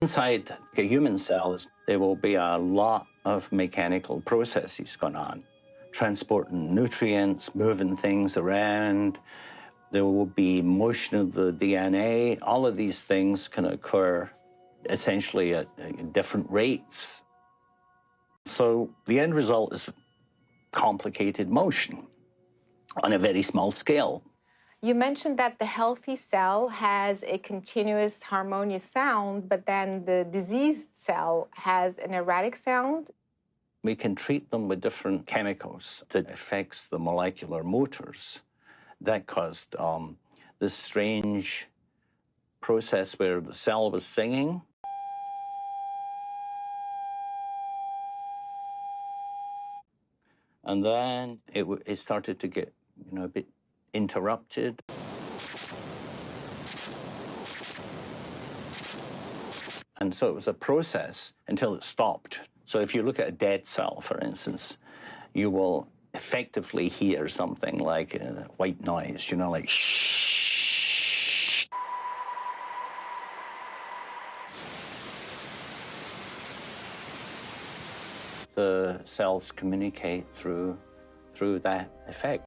Inside a human cells, there will be a lot of mechanical processes going on, transporting nutrients, moving things around. There will be motion of the DNA. All of these things can occur essentially at different rates. So the end result is complicated motion on a very small scale. You mentioned that the healthy cell has a continuous harmonious sound, but then the diseased cell has an erratic sound. We can treat them with different chemicals that affects the molecular motors. That caused this strange process where the cell was singing. And then it started to get, a bit interrupted. And so it was a process until it stopped. So if you look at a dead cell, for instance, you will effectively hear something like a white noise, like shh. The cells communicate through that effect.